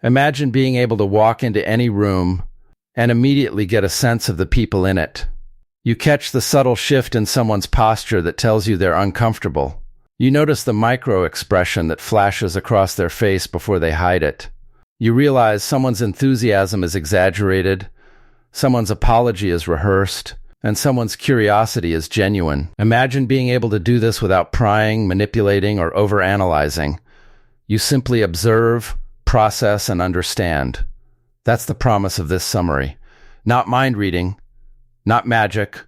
Imagine being able to walk into any room and immediately get a sense of the people in it. You catch the subtle shift in someone's posture that tells you they're uncomfortable. You notice the micro-expression that flashes across their face before they hide it. You realize someone's enthusiasm is exaggerated, someone's apology is rehearsed, and someone's curiosity is genuine. Imagine being able to do this without prying, manipulating, or overanalyzing. You simply observe, process, and understand. That's the promise of this summary. Not mind reading, not magic,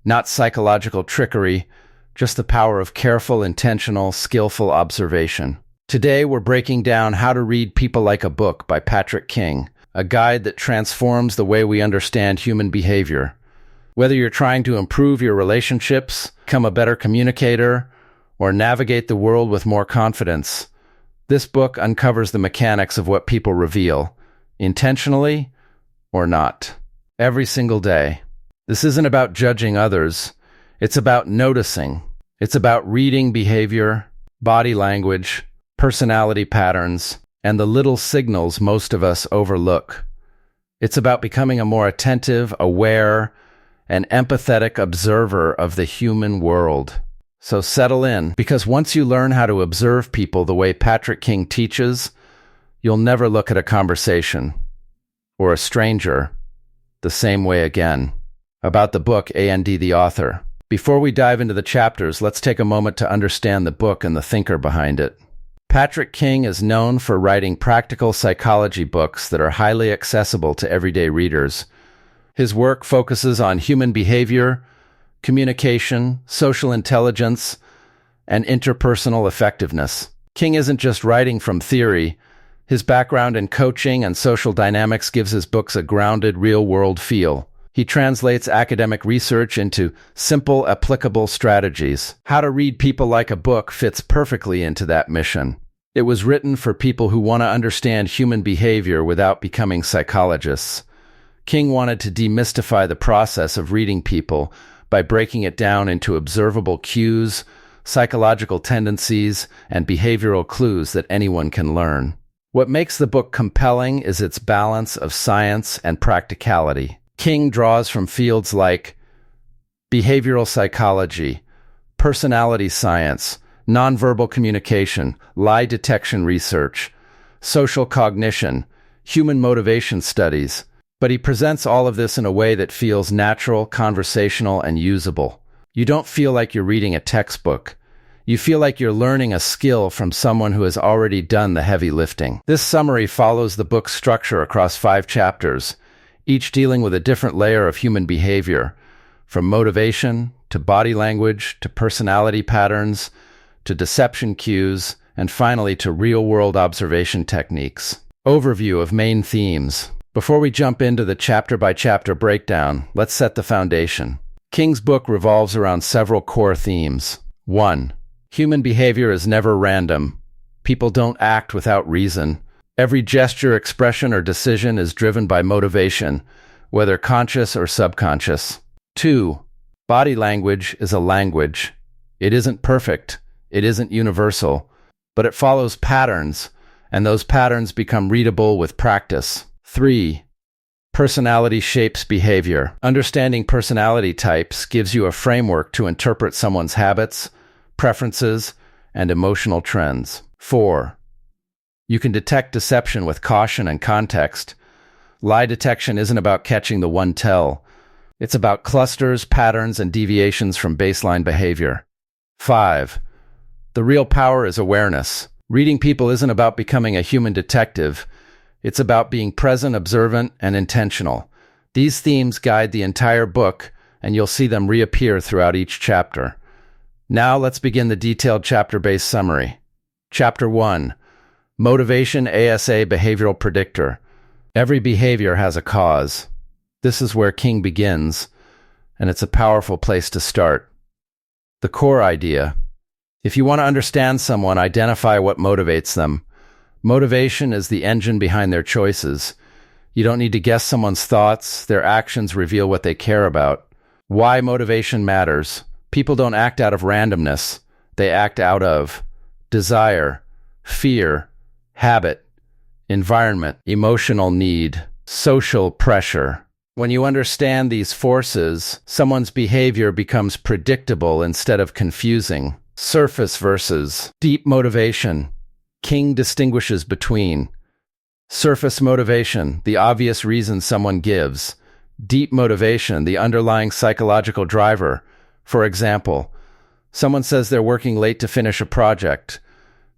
not psychological trickery, just the power of careful, intentional, skillful observation. Today, we're breaking down How to Read People Like a Book by Patrick King, a guide that transforms the way we understand human behavior. Whether you're trying to improve your relationships, become a better communicator, or navigate the world with more confidence, this book uncovers the mechanics of what people reveal, intentionally or not, every single day. This isn't about judging others. It's about noticing. It's about reading behavior, body language, personality patterns, and the little signals most of us overlook. It's about becoming a more attentive, aware, and empathetic observer of the human world. So settle in, because once you learn how to observe people the way Patrick King teaches, you'll never look at a conversation or a stranger the same way again. About the book and the author. Before we dive into the chapters, let's take a moment to understand the book and the thinker behind it. Patrick King is known for writing practical psychology books that are highly accessible to everyday readers. His work focuses on human behavior, communication, social intelligence, and interpersonal effectiveness. King isn't just writing from theory. His background in coaching and social dynamics gives his books a grounded, real-world feel. He translates academic research into simple, applicable strategies. How to Read People Like a Book fits perfectly into that mission. It was written for people who want to understand human behavior without becoming psychologists. King wanted to demystify the process of reading people by breaking it down into observable cues, psychological tendencies, and behavioral clues that anyone can learn. What makes the book compelling is its balance of science and practicality. King draws from fields like behavioral psychology, personality science, nonverbal communication, lie detection research, social cognition, human motivation studies, but he presents all of this in a way that feels natural, conversational, and usable. You don't feel like you're reading a textbook. You feel like you're learning a skill from someone who has already done the heavy lifting. This summary follows the book's structure across 5 chapters, each dealing with a different layer of human behavior, from motivation to body language to personality patterns to deception cues, and finally to real-world observation techniques. Overview of main themes. Before we jump into the chapter-by-chapter breakdown, let's set the foundation. King's book revolves around several core themes. 1. Human behavior is never random. People don't act without reason. Every gesture, expression, or decision is driven by motivation, whether conscious or subconscious. 2. Body language is a language. It isn't perfect, it isn't universal, but it follows patterns, and those patterns become readable with practice. 3. Personality shapes behavior. Understanding personality types gives you a framework to interpret someone's habits, preferences, and emotional trends. 4. You can detect deception with caution and context. Lie detection isn't about catching the one tell. It's about clusters, patterns, and deviations from baseline behavior. 5. The real power is awareness. Reading people isn't about becoming a human detective. It's about being present, observant, and intentional. These themes guide the entire book, and you'll see them reappear throughout each chapter. Now let's begin the detailed chapter-based summary. Chapter 1. Motivation ASA Behavioral Predictor. Every behavior has a cause. This is where King begins, and it's a powerful place to start. The core idea. If you want to understand someone, identify what motivates them. Motivation is the engine behind their choices. You don't need to guess someone's thoughts. Their actions reveal what they care about. Why motivation matters. People don't act out of randomness. They act out of desire, fear, habit, environment, emotional need, social pressure. When you understand these forces, someone's behavior becomes predictable instead of confusing. Surface versus deep motivation. King distinguishes between surface motivation, the obvious reason someone gives; deep motivation, the underlying psychological driver. For example, someone says they're working late to finish a project,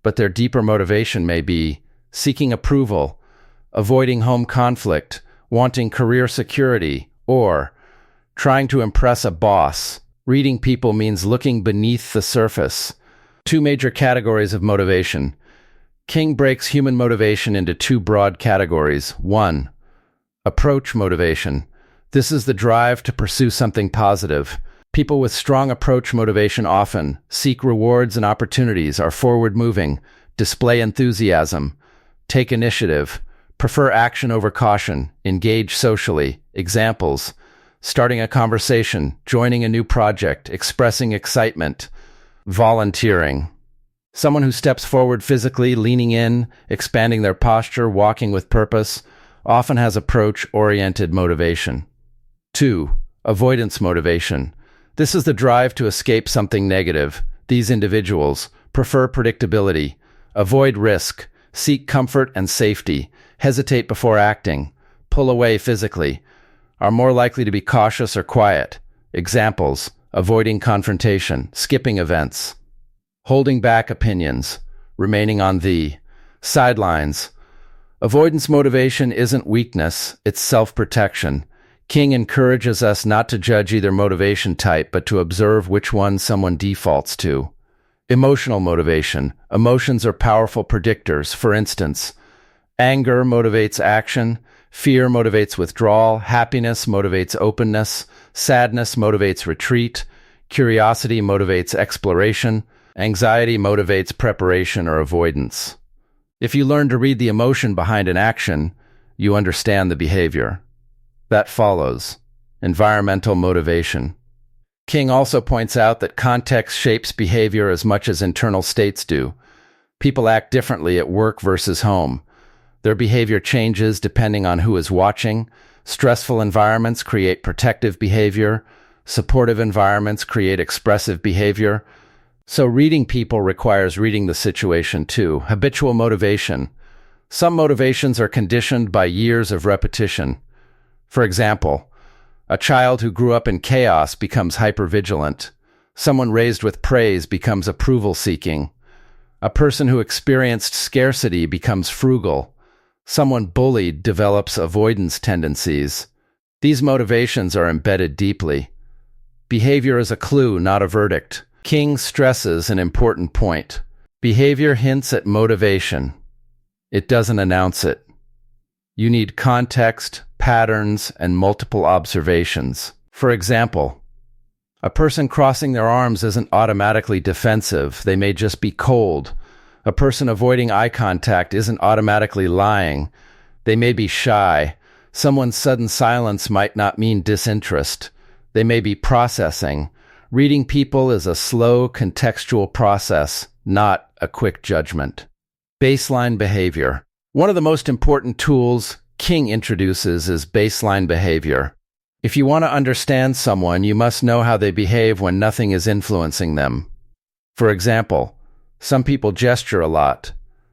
but their deeper motivation may be seeking approval, avoiding home conflict, wanting career security, or trying to impress a boss. Reading people means looking beneath the surface. Two major categories of motivation. King breaks human motivation into two broad categories. 1. Approach motivation. This is the drive to pursue something positive. People with strong approach motivation often seek rewards and opportunities, are forward-moving, display enthusiasm, take initiative, prefer action over caution, engage socially. Examples: starting a conversation, joining a new project, expressing excitement, volunteering. Someone who steps forward physically, leaning in, expanding their posture, walking with purpose, often has approach-oriented motivation. 2. Avoidance motivation. This is the drive to escape something negative. These individuals prefer predictability, avoid risk, seek comfort and safety, hesitate before acting, pull away physically, are more likely to be cautious or quiet. Examples: avoiding confrontation, skipping events, holding back opinions, remaining on the sidelines. Avoidance motivation isn't weakness, it's self-protection. King encourages us not to judge either motivation type, but to observe which one someone defaults to. Emotional motivation. Emotions are powerful predictors. For instance, anger motivates action, fear motivates withdrawal, happiness motivates openness, sadness motivates retreat, curiosity motivates exploration, anxiety motivates preparation or avoidance. If you learn to read the emotion behind an action, you understand the behavior that follows. Environmental motivation. King also points out that context shapes behavior as much as internal states do. People act differently at work versus home. Their behavior changes depending on who is watching. Stressful environments create protective behavior. Supportive environments create expressive behavior. So reading people requires reading the situation too. Habitual motivation. Some motivations are conditioned by years of repetition. For example, a child who grew up in chaos becomes hypervigilant. Someone raised with praise becomes approval-seeking. A person who experienced scarcity becomes frugal. Someone bullied develops avoidance tendencies. These motivations are embedded deeply. Behavior is a clue, not a verdict. King stresses an important point. Behavior hints at motivation. It doesn't announce it. You need context, patterns, and multiple observations. For example, a person crossing their arms isn't automatically defensive. They may just be cold. A person avoiding eye contact isn't automatically lying. They may be shy. Someone's sudden silence might not mean disinterest. They may be processing. Reading people is a slow, contextual process, not a quick judgment. Baseline behavior. One of the most important tools King introduces is baseline behavior. If you want to understand someone, you must know how they behave when nothing is influencing them. For example, some people gesture a lot.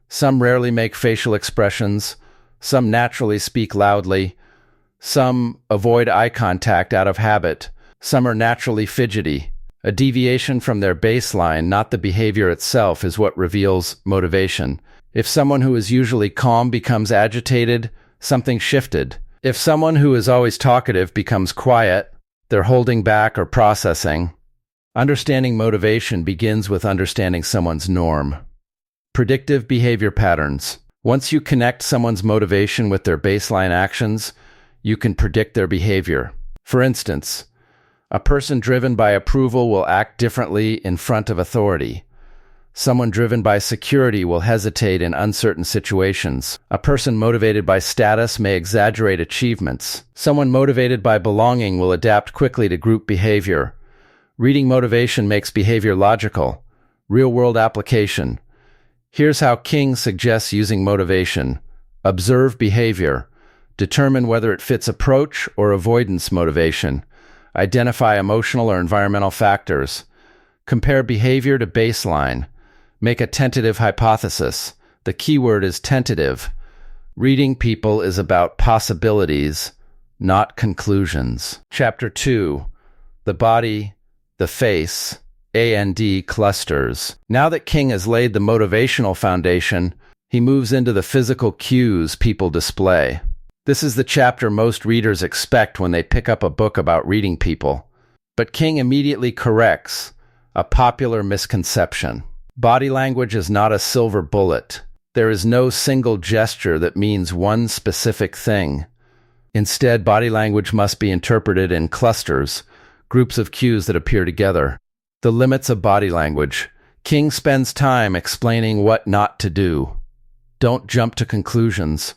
Some rarely make facial expressions. Some naturally speak loudly. Some avoid eye contact out of habit. Some are naturally fidgety. A deviation from their baseline, not the behavior itself, is what reveals motivation. If someone who is usually calm becomes agitated, something shifted. If someone who is always talkative becomes quiet, they're holding back or processing. Understanding motivation begins with understanding someone's norm. Predictive behavior patterns. Once you connect someone's motivation with their baseline actions, you can predict their behavior. For instance, a person driven by approval will act differently in front of authority. Someone driven by security will hesitate in uncertain situations. A person motivated by status may exaggerate achievements. Someone motivated by belonging will adapt quickly to group behavior. Reading motivation makes behavior logical. Real-world application. Here's how King suggests using motivation. Observe behavior. Determine whether it fits approach or avoidance motivation. Identify emotional or environmental factors. Compare behavior to baseline. Make a tentative hypothesis. The keyword is tentative. Reading people is about possibilities, not conclusions. Chapter 2. The Body, the Face, A&D Clusters. Now that King has laid the motivational foundation, he moves into the physical cues people display. This is the chapter most readers expect when they pick up a book about reading people. But King immediately corrects a popular misconception. Body language is not a silver bullet. There is no single gesture that means one specific thing. Instead, body language must be interpreted in clusters, groups of cues that appear together. The limits of body language. King spends time explaining what not to do. Don't jump to conclusions.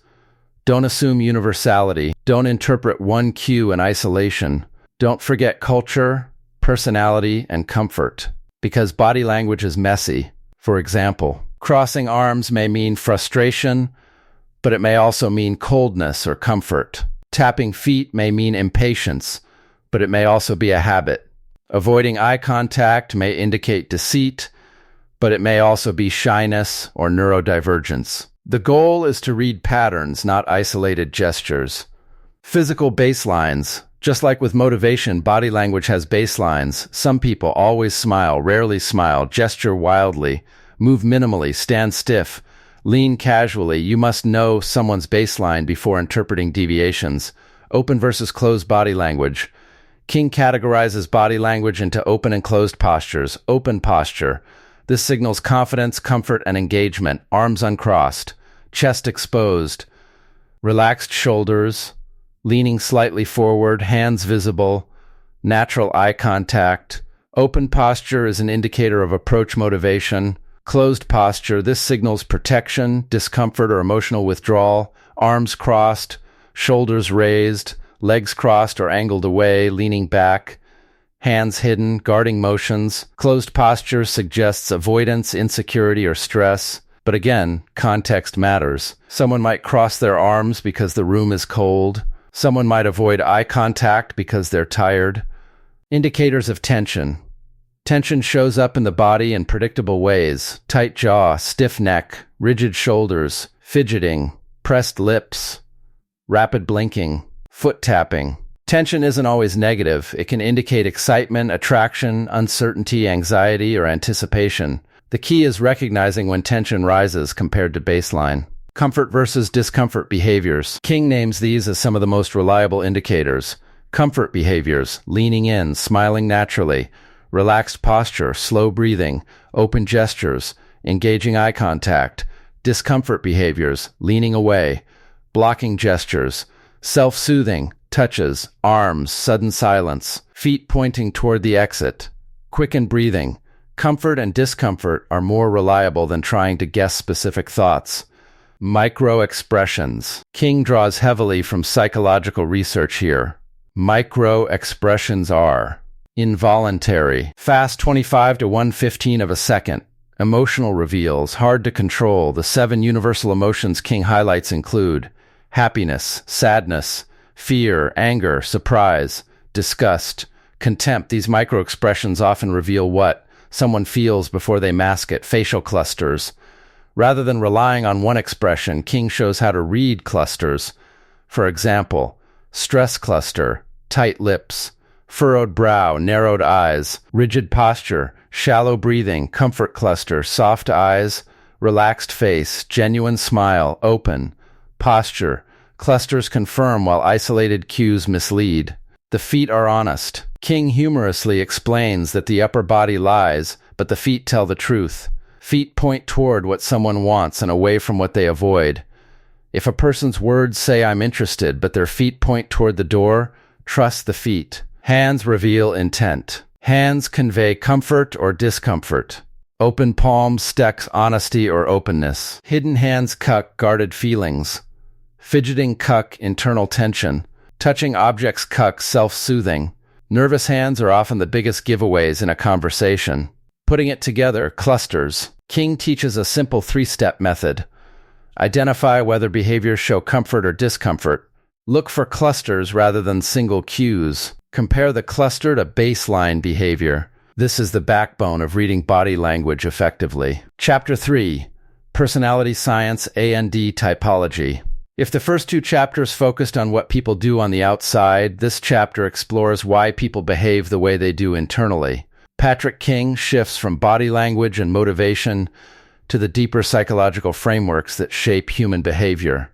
Don't assume universality. Don't interpret one cue in isolation. Don't forget culture, personality, and comfort. Because body language is messy. For example, crossing arms may mean frustration, but it may also mean coldness or comfort. Tapping feet may mean impatience, but it may also be a habit. Avoiding eye contact may indicate deceit, but it may also be shyness or neurodivergence. The goal is to read patterns, not isolated gestures. Physical baselines. Just like with motivation, body language has baselines. Some people always smile, rarely smile, gesture wildly, move minimally, stand stiff, lean casually. You must know someone's baseline before interpreting deviations. Open versus closed body language. King categorizes body language into open and closed postures. Open posture. This signals confidence, comfort, and engagement. Arms uncrossed. Chest exposed. Relaxed shoulders. Leaning slightly forward. Hands visible. Natural eye contact. Open posture is an indicator of approach motivation. Closed posture. This signals protection, discomfort, or emotional withdrawal. Arms crossed. Shoulders raised. Legs crossed or angled away, leaning back. Hands hidden, guarding motions. Closed posture suggests avoidance, insecurity, or stress. But again, context matters. Someone might cross their arms because the room is cold. Someone might avoid eye contact because they're tired. Indicators of tension. Tension shows up in the body in predictable ways. Tight jaw, stiff neck, rigid shoulders, fidgeting, pressed lips, rapid blinking, foot tapping. Tension isn't always negative. It can indicate excitement, attraction, uncertainty, anxiety, or anticipation. The key is recognizing when tension rises compared to baseline. Comfort versus discomfort behaviors. King names these as some of the most reliable indicators. Comfort behaviors, leaning in, smiling naturally, relaxed posture, slow breathing, open gestures, engaging eye contact. Discomfort behaviors, leaning away, blocking gestures, self-soothing, touches, arms, sudden silence, feet pointing toward the exit, quickened breathing. Comfort and discomfort are more reliable than trying to guess specific thoughts. Micro-expressions. King draws heavily from psychological research here. Micro-expressions are involuntary, fast 25 to 1/15 of a second. Emotional reveals, hard to control. The 7 universal emotions King highlights include happiness, sadness, fear, anger, surprise, disgust, contempt. These micro-expressions often reveal what someone feels before they mask it. Facial clusters. Rather than relying on one expression, King shows how to read clusters. For example, stress cluster, tight lips, furrowed brow, narrowed eyes, rigid posture, shallow breathing. Comfort cluster, soft eyes, relaxed face, genuine smile, open. Posture. Clusters confirm while isolated cues mislead. The feet are honest. King humorously explains that the upper body lies, but the feet tell the truth. Feet point toward what someone wants and away from what they avoid. If a person's words say I'm interested, but their feet point toward the door, trust the feet. Hands reveal intent. Hands convey comfort or discomfort. Open palms stex honesty or openness. Hidden hands cuck guarded feelings. Fidgeting cuck internal tension. Touching objects cuck self-soothing. Nervous hands are often the biggest giveaways in a conversation. Putting it together, clusters. King teaches a simple 3-step method. Identify whether behaviors show comfort or discomfort. Look for clusters rather than single cues. Compare the cluster to baseline behavior. This is the backbone of reading body language effectively. Chapter 3. Personality Science A&D Typology. If the first two chapters focused on what people do on the outside, this chapter explores why people behave the way they do internally. Patrick King shifts from body language and motivation to the deeper psychological frameworks that shape human behavior.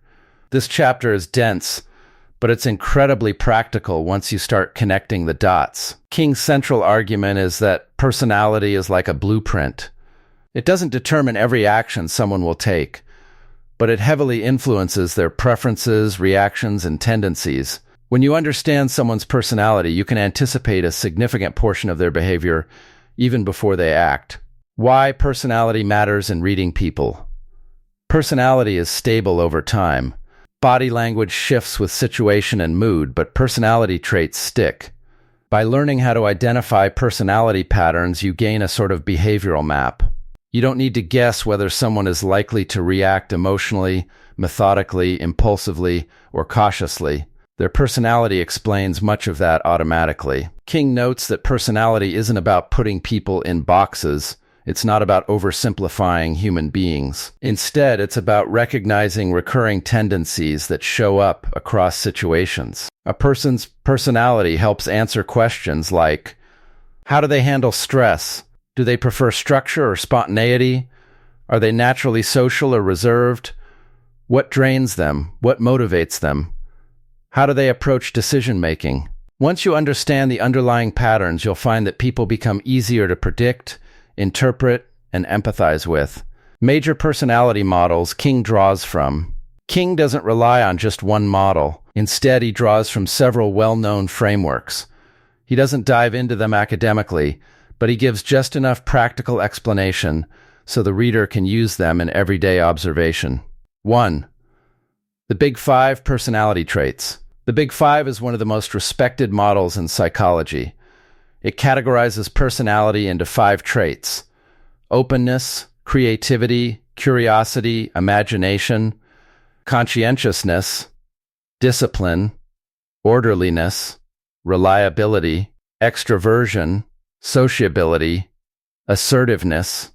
This chapter is dense, but it's incredibly practical once you start connecting the dots. King's central argument is that personality is like a blueprint. It doesn't determine every action someone will take, but it heavily influences their preferences, reactions, and tendencies. When you understand someone's personality, you can anticipate a significant portion of their behavior even before they act. Why personality matters in reading people. Personality is stable over time. Body language shifts with situation and mood, but personality traits stick. By learning how to identify personality patterns, you gain a sort of behavioral map. You don't need to guess whether someone is likely to react emotionally, methodically, impulsively, or cautiously. Their personality explains much of that automatically. King notes that personality isn't about putting people in boxes. It's not about oversimplifying human beings. Instead, it's about recognizing recurring tendencies that show up across situations. A person's personality helps answer questions like, how do they handle stress? Do they prefer structure or spontaneity? Are they naturally social or reserved? What drains them? What motivates them? How do they approach decision-making? Once you understand the underlying patterns, you'll find that people become easier to predict, interpret, and empathize with. Major personality models King draws from. King doesn't rely on just one model. Instead, he draws from several well-known frameworks. He doesn't dive into them academically, but he gives just enough practical explanation so the reader can use them in everyday observation. 1. The Big Five personality traits. The Big Five is one of the most respected models in psychology. It categorizes personality into 5 traits: openness, creativity, curiosity, imagination, conscientiousness, discipline, orderliness, reliability, extroversion, sociability, assertiveness,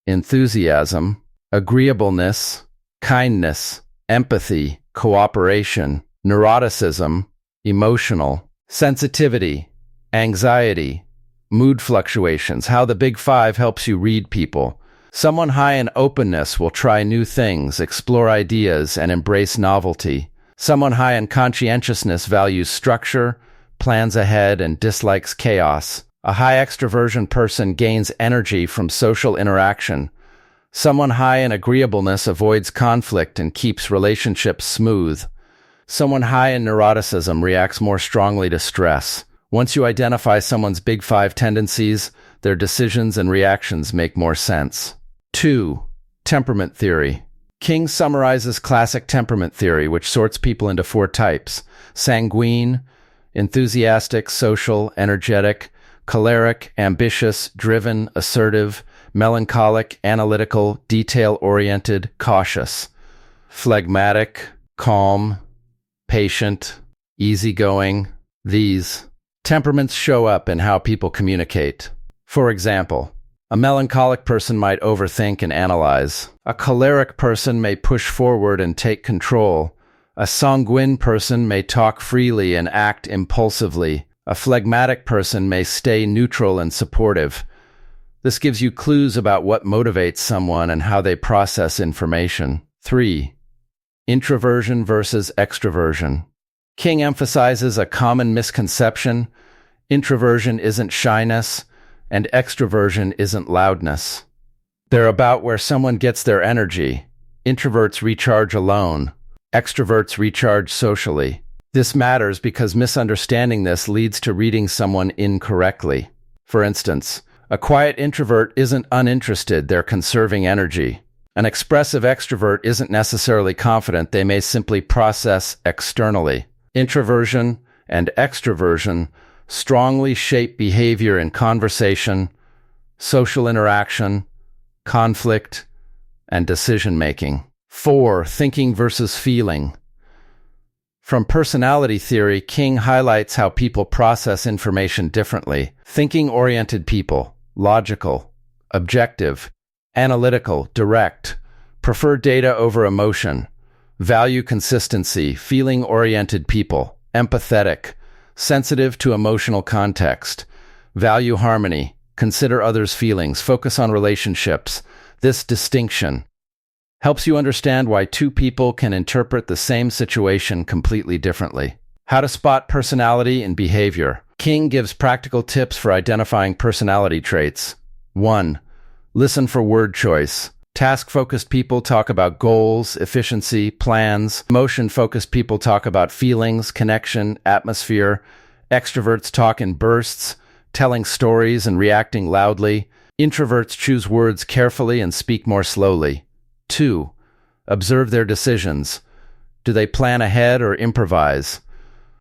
enthusiasm, agreeableness, kindness, empathy, cooperation, neuroticism, emotional, sensitivity, anxiety, mood fluctuations. How the Big Five helps you read people. Someone high in openness will try new things, explore ideas, and embrace novelty. Someone high in conscientiousness values structure, plans ahead, and dislikes chaos. A high extroversion person gains energy from social interaction. Someone high in agreeableness avoids conflict and keeps relationships smooth. Someone high in neuroticism reacts more strongly to stress. Once you identify someone's Big Five tendencies, their decisions and reactions make more sense. 2. Temperament theory. King summarizes classic temperament theory, which sorts people into 4 types: sanguine, enthusiastic, social, energetic, choleric, ambitious, driven, assertive, melancholic, analytical, detail-oriented, cautious, phlegmatic, calm, patient, easygoing. These temperaments show up in how people communicate. For example, a melancholic person might overthink and analyze. A choleric person may push forward and take control. A sanguine person may talk freely and act impulsively. A phlegmatic person may stay neutral and supportive. This gives you clues about what motivates someone and how they process information. 3. Introversion versus extroversion. King emphasizes a common misconception: introversion isn't shyness, and extroversion isn't loudness. They're about where someone gets their energy. Introverts recharge alone. Extroverts recharge socially. This matters because misunderstanding this leads to reading someone incorrectly. For instance, a quiet introvert isn't uninterested, they're conserving energy. An expressive extrovert isn't necessarily confident, they may simply process externally. Introversion and extroversion strongly shape behavior in conversation, social interaction, conflict, and decision-making. 4. Thinking versus feeling. From personality theory, King highlights how people process information differently. Thinking-oriented people, logical, objective, analytical, direct, prefer data over emotion, value consistency. Feeling-oriented people, empathetic, sensitive to emotional context, value harmony, consider others' feelings, focus on relationships. This distinction helps you understand why two people can interpret the same situation completely differently. How to spot personality and behavior. King gives practical tips for identifying personality traits. 1. Listen for word choice. Task-focused people talk about goals, efficiency, plans. Emotion-focused people talk about feelings, connection, atmosphere. Extroverts talk in bursts, telling stories and reacting loudly. Introverts choose words carefully and speak more slowly. 2. Observe their decisions. Do they plan ahead or improvise?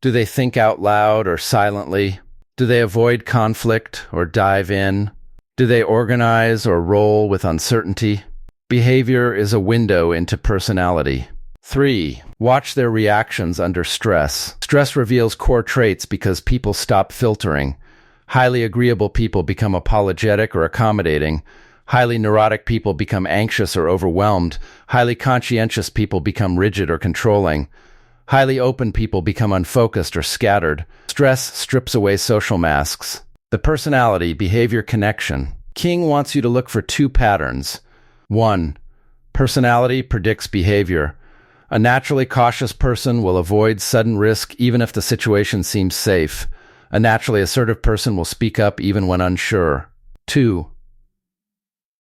Do they think out loud or silently? Do they avoid conflict or dive in? Do they organize or roll with uncertainty? Behavior is a window into personality. 3. Watch their reactions under stress. Stress reveals core traits because people stop filtering. Highly agreeable people become apologetic or accommodating. Highly neurotic people become anxious or overwhelmed. Highly conscientious people become rigid or controlling. Highly open people become unfocused or scattered. Stress strips away social masks. The personality behavior connection. King wants you to look for 2 patterns. 1. Personality predicts behavior. A naturally cautious person will avoid sudden risk even if the situation seems safe. A naturally assertive person will speak up even when unsure. 2.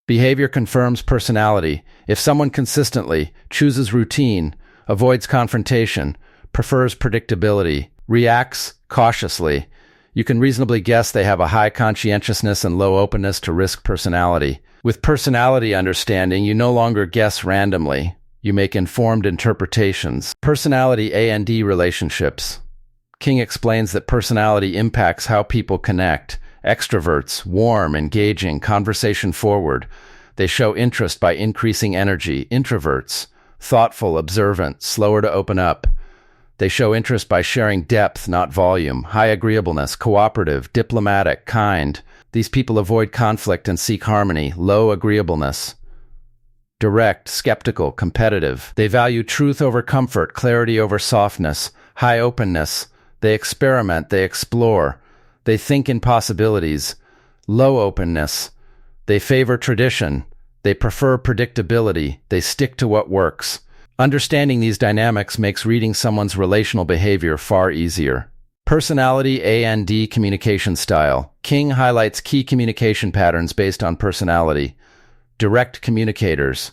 Behavior confirms personality. If someone consistently chooses routine, avoids confrontation, prefers predictability, reacts cautiously, you can reasonably guess they have a high conscientiousness and low openness to risk personality. With personality understanding, you no longer guess randomly. You make informed interpretations. Personality A&D relationships. King explains that personality impacts how people connect. Extroverts, warm, engaging, conversation forward. They show interest by increasing energy. Introverts, thoughtful, observant, slower to open up. They show interest by sharing depth, not volume. High agreeableness, cooperative, diplomatic, kind. These people avoid conflict and seek harmony. Low agreeableness. Direct, skeptical, competitive. They value truth over comfort, clarity over softness. High openness. They experiment, they explore. They think in possibilities. Low openness. They favor tradition. They prefer predictability. They stick to what works. Understanding these dynamics makes reading someone's relational behavior far easier. Personality A&D communication style. King highlights key communication patterns based on personality. Direct communicators.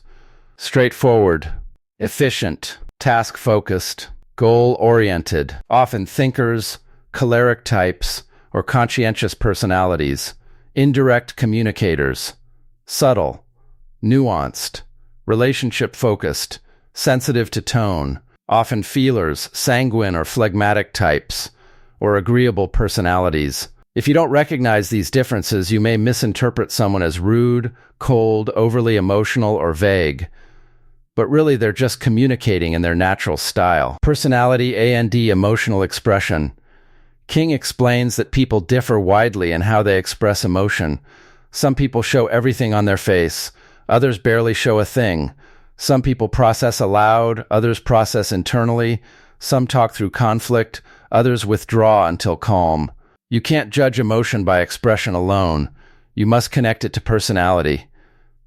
Straightforward. Efficient. Task-focused. Goal-oriented. Often thinkers, choleric types, or conscientious personalities. Indirect communicators. Subtle. Nuanced. Relationship-focused. Sensitive to tone. Often feelers, sanguine or phlegmatic types, or agreeable personalities. If you don't recognize these differences, you may misinterpret someone as rude, cold, overly emotional, or vague. But really they're just communicating in their natural style. Personality A&D emotional expression. King explains that people differ widely in how they express emotion. Some people show everything on their face. Others barely show a thing. Some people process aloud. Others process internally. Some talk through conflict. Others withdraw until calm. You can't judge emotion by expression alone. You must connect it to personality.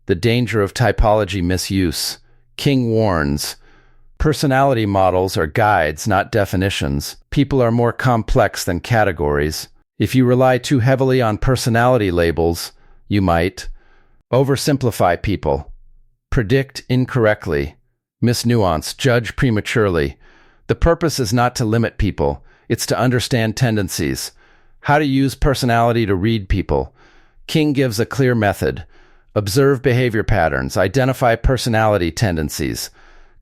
The danger of typology misuse. King warns, personality models are guides, not definitions. People are more complex than categories. If you rely too heavily on personality labels, you might oversimplify people, predict incorrectly, misnuance, judge prematurely. The purpose is not to limit people, it's to understand tendencies. How to use personality to read people. King gives a clear method. Observe behavior patterns, identify personality tendencies,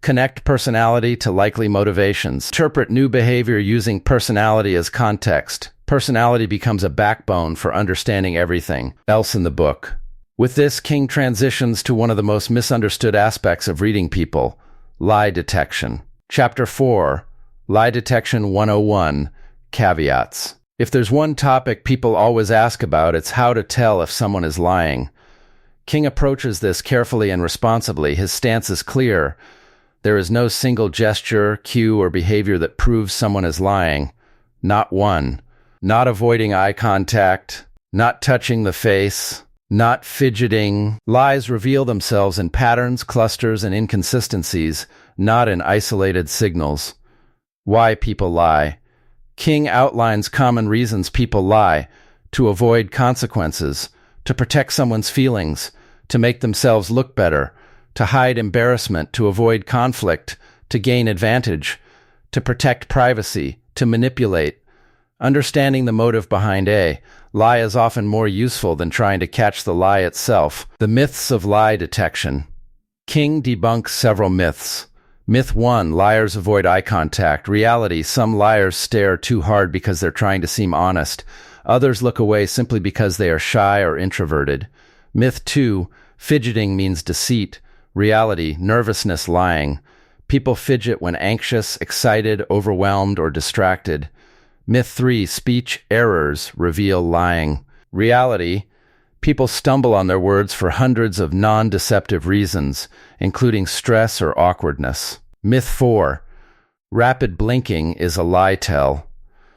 connect personality to likely motivations, interpret new behavior using personality as context. Personality becomes a backbone for understanding everything else in the book. With this, King transitions to one of the most misunderstood aspects of reading people, Lie detection. Chapter 4, Lie Detection 101, Caveats. If there's one topic people always ask about, it's how to tell if someone is lying. King approaches this carefully and responsibly. His stance is clear. There is no single gesture, cue, or behavior that proves someone is lying. Not one. Not avoiding eye contact, not touching the face, not fidgeting. Lies reveal themselves in patterns, clusters, and inconsistencies, not in isolated signals. Why people lie. King outlines common reasons people lie: to avoid consequences, to protect someone's feelings, to make themselves look better, to hide embarrassment, to avoid conflict, to gain advantage, to protect privacy, to manipulate. Understanding the motive behind a lie is often more useful than trying to catch the lie itself. The myths of lie detection. King debunks several myths. Myth 1, liars avoid eye contact. Reality, some liars stare too hard because they're trying to seem honest. Others look away simply because they are shy or introverted. Myth 2, fidgeting means deceit. Reality, nervousness, lying. People fidget when anxious, excited, overwhelmed, or distracted. Myth 3, speech errors reveal lying. Reality, people stumble on their words for hundreds of non-deceptive reasons, including stress or awkwardness. Myth 4, rapid blinking is a lie tell.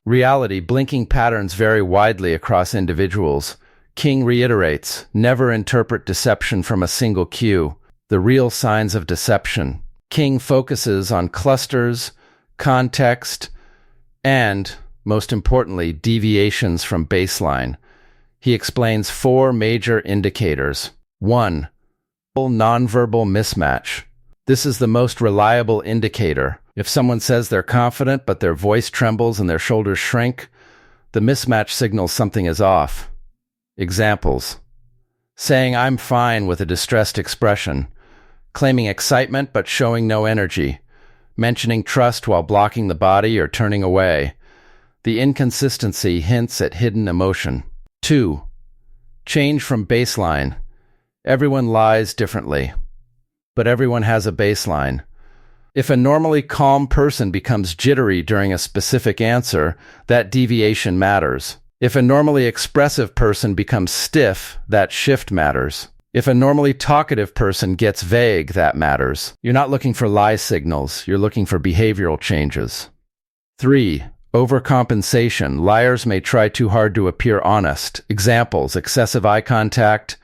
Reality, blinking patterns vary widely across individuals. King reiterates, never interpret deception from a single cue. The real signs of deception. King focuses on clusters, context, and, most importantly, deviations from baseline. He explains 4 major indicators. 1. Nonverbal mismatch. This is the most reliable indicator. If someone says they're confident but their voice trembles and their shoulders shrink, the mismatch signals something is off. Examples. Saying "I'm fine" with a distressed expression. Claiming excitement but showing no energy. Mentioning trust while blocking the body or turning away. The inconsistency hints at hidden emotion. 2. Change from baseline. Everyone lies differently, but everyone has a baseline. If a normally calm person becomes jittery during a specific answer, that deviation matters. If a normally expressive person becomes stiff, that shift matters. If a normally talkative person gets vague, that matters. You're not looking for lie signals, you're looking for behavioral changes. 3. Overcompensation. Liars may try too hard to appear honest. Examples: excessive eye contact,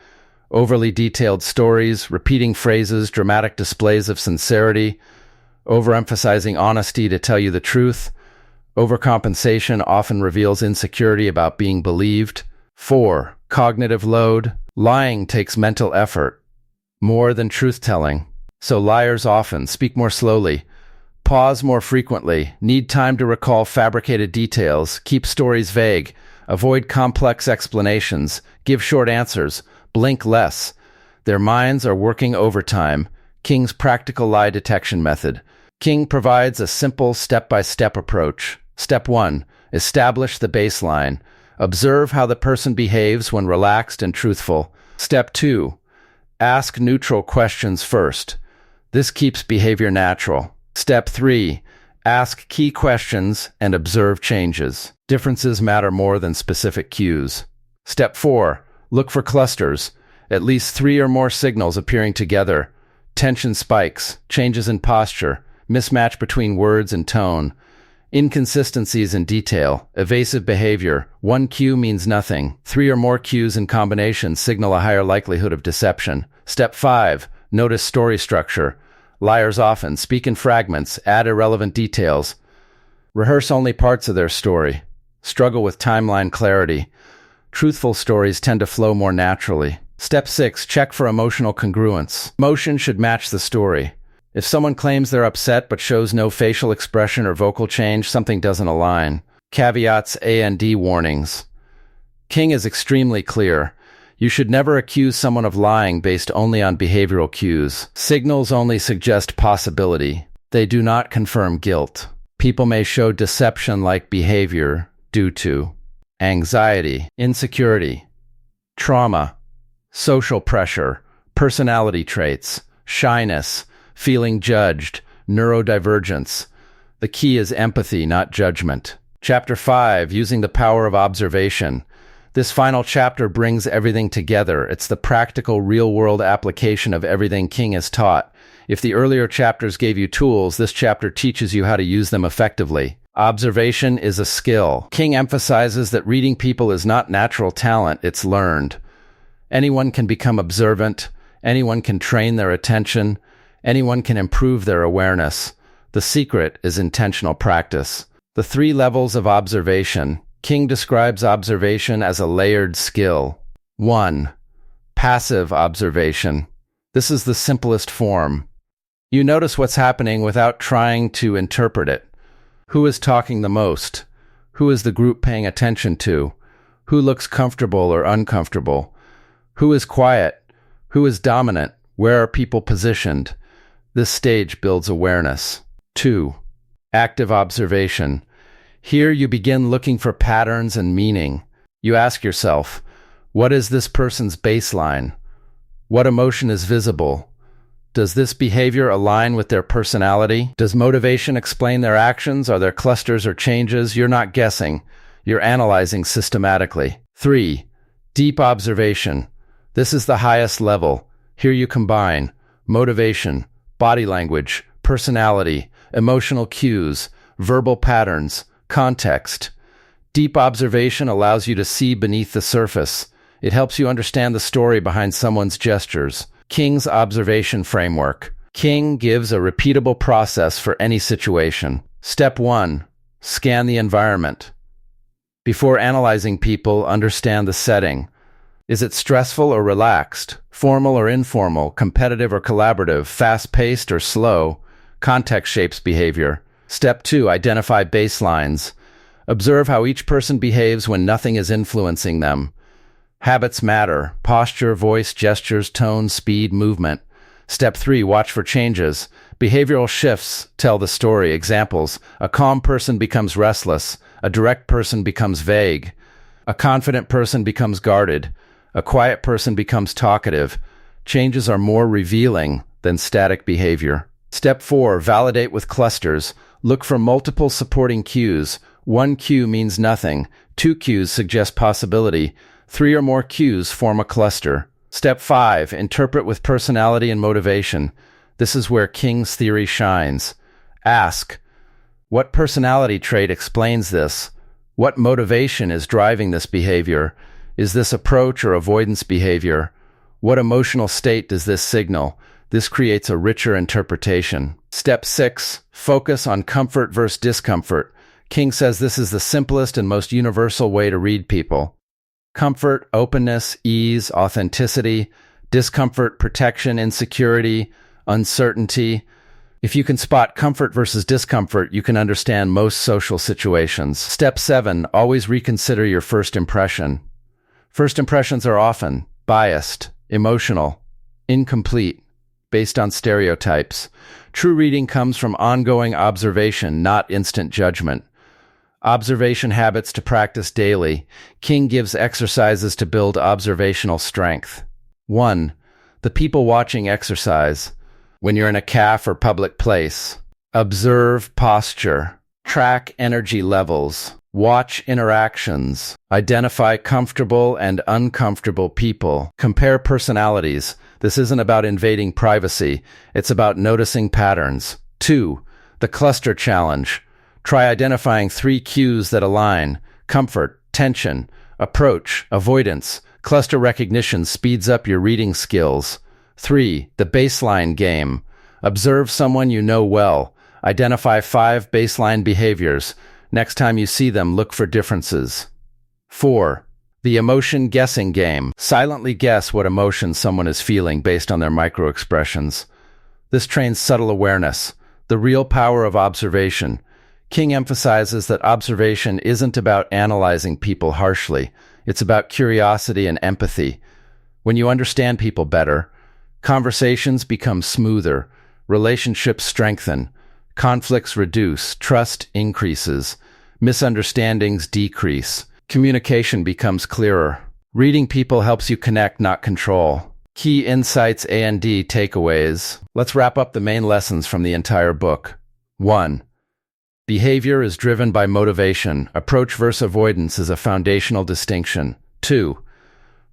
overly detailed stories, repeating phrases, dramatic displays of sincerity, overemphasizing honesty to tell you the truth. Overcompensation often reveals insecurity about being believed. 4. Cognitive load. Lying takes mental effort, more than truth-telling. So liars often speak more slowly, pause more frequently, need time to recall fabricated details, keep stories vague, avoid complex explanations, give short answers, blink less. Their minds are working overtime. King's practical lie detection method. King provides a simple step-by-step approach. Step 1. Establish the baseline. Observe how the person behaves when relaxed and truthful. Step 2. Ask neutral questions first. This keeps behavior natural. Step 3. Ask key questions and observe changes. Differences matter more than specific cues. Step 4. Look for clusters. At least 3 or more signals appearing together. Tension spikes, changes in posture, mismatch between words and tone. Inconsistencies in detail, evasive behavior. 1 cue means nothing. 3 or more cues in combination signal a higher likelihood of deception. Step 5. Notice story structure. Liars often speak in fragments, add irrelevant details. Rehearse only parts of their story. Struggle with timeline clarity. Truthful stories tend to flow more naturally. Step 6. Check for emotional congruence. Emotion should match the story. If someone claims they're upset but shows no facial expression or vocal change, something doesn't align. Caveats, A&D warnings. King is extremely clear. You should never accuse someone of lying based only on behavioral cues. Signals only suggest possibility. They do not confirm guilt. People may show deception-like behavior due to anxiety, insecurity, trauma, social pressure, personality traits, shyness, feeling judged, neurodivergence. The key is empathy, not judgment. Chapter 5, Using the Power of Observation. This final chapter brings everything together. It's the practical, real-world application of everything King has taught. If the earlier chapters gave you tools, this chapter teaches you how to use them effectively. Observation is a skill. King emphasizes that reading people is not natural talent, it's learned. Anyone can become observant. Anyone can train their attention. Anyone can improve their awareness. The secret is intentional practice. The 3 levels of observation. King describes observation as a layered skill. 1. Passive observation. This is the simplest form. You notice what's happening without trying to interpret it. Who is talking the most? Who is the group paying attention to? Who looks comfortable or uncomfortable? Who is quiet? Who is dominant? Where are people positioned? This stage builds awareness. 2. Active observation. Here you begin looking for patterns and meaning. You ask yourself, what is this person's baseline? What emotion is visible? Does this behavior align with their personality? Does motivation explain their actions? Are there clusters or changes? You're not guessing. You're analyzing systematically. 3. Deep observation. This is the highest level. Here you combine motivation, body language, personality, emotional cues, verbal patterns, context. Deep observation allows you to see beneath the surface. It helps you understand the story behind someone's gestures. King's observation framework. King gives a repeatable process for any situation. Step 1. Scan the environment. Before analyzing people, understand the setting. Is it stressful or relaxed? Formal or informal? Competitive or collaborative? Fast-paced or slow? Context shapes behavior. Step 2. Identify baselines. Observe how each person behaves when nothing is influencing them. Habits matter. Posture, voice, gestures, tone, speed, movement. Step 3. Watch for changes. Behavioral shifts tell the story. Examples. A calm person becomes restless. A direct person becomes vague. A confident person becomes guarded. A quiet person becomes talkative. Changes are more revealing than static behavior. Step 4. Validate with clusters. Look for multiple supporting cues. 1 cue means nothing. 2 cues suggest possibility. 3 or more cues form a cluster. Step 5. Interpret with personality and motivation. This is where King's theory shines. Ask, what personality trait explains this? What motivation is driving this behavior? Is this approach or avoidance behavior? What emotional state does this signal? This creates a richer interpretation. Step 6. Focus on comfort versus discomfort. King says this is the simplest and most universal way to read people. Comfort, openness, ease, authenticity. Discomfort, protection, insecurity, uncertainty. If you can spot comfort versus discomfort, you can understand most social situations. Step 7. Always reconsider your first impression. First impressions are often biased, emotional, incomplete, based on stereotypes. True reading comes from ongoing observation, not instant judgment. Observation habits to practice daily. King gives exercises to build observational strength. 1. The people watching exercise. When you're in a cafe or public place, observe posture, track energy levels, watch interactions, identify comfortable and uncomfortable people, compare personalities. This isn't about invading privacy. It's about noticing patterns. 2. The cluster challenge. Try identifying 3 cues that align: comfort, tension, approach, avoidance. Cluster recognition speeds up your reading skills. 3. The baseline game. Observe someone you know well. Identify 5 baseline behaviors. Next time you see them, look for differences. 4. The emotion guessing game. Silently guess what emotion someone is feeling based on their microexpressions. This trains subtle awareness, the real power of observation. King emphasizes that observation isn't about analyzing people harshly. It's about curiosity and empathy. When you understand people better, conversations become smoother, relationships strengthen, conflicts reduce, trust increases, misunderstandings decrease, communication becomes clearer. Reading people helps you connect, not control. Key insights A&D takeaways. Let's wrap up the main lessons from the entire book. 1. Behavior is driven by motivation. Approach versus avoidance is a foundational distinction. 2.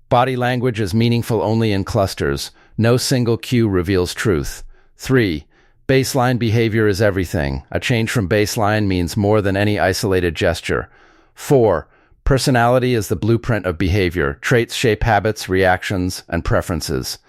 Body language is meaningful only in clusters. No single cue reveals truth. 3. Baseline behavior is everything. A change from baseline means more than any isolated gesture. 4. Personality is the blueprint of behavior. Traits shape habits, reactions, and preferences.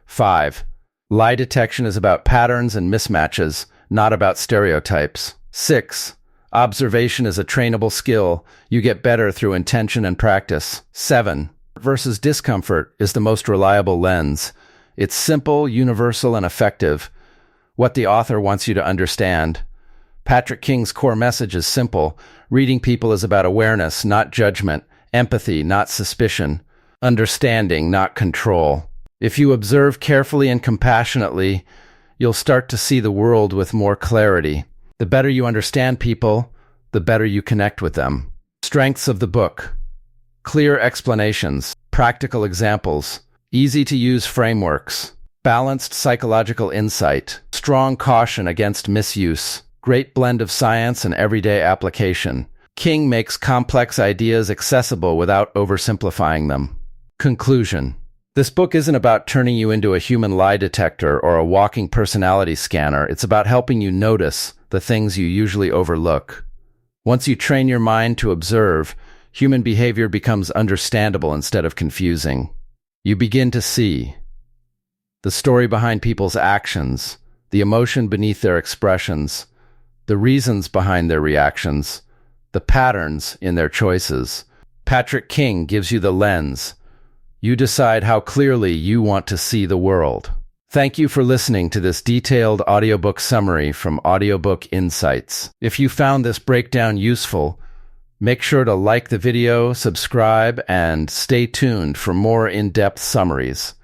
5. Lie detection is about patterns and mismatches, not about stereotypes. 6. Observation is a trainable skill. You get better through intention and practice. 7. Versus discomfort is the most reliable lens. It's simple, universal, and effective. What the author wants you to understand. Patrick King's core message is simple. Reading people is about awareness, not judgment. Empathy, not suspicion. Understanding, not control. If you observe carefully and compassionately, you'll start to see the world with more clarity. The better you understand people, the better you connect with them. Strengths of the book. Clear explanations, practical examples, easy-to-use frameworks, balanced psychological insight, strong caution against misuse, great blend of science and everyday application. King makes complex ideas accessible without oversimplifying them. Conclusion. This book isn't about turning you into a human lie detector or a walking personality scanner. It's about helping you notice the things you usually overlook. Once you train your mind to observe, human behavior becomes understandable instead of confusing. You begin to see the story behind people's actions, the emotion beneath their expressions, the reasons behind their reactions, the patterns in their choices. Patrick King gives you the lens. You decide how clearly you want to see the world. Thank you for listening to this detailed audiobook summary from Audiobook Insights. If you found this breakdown useful, make sure to like the video, subscribe, and stay tuned for more in-depth summaries.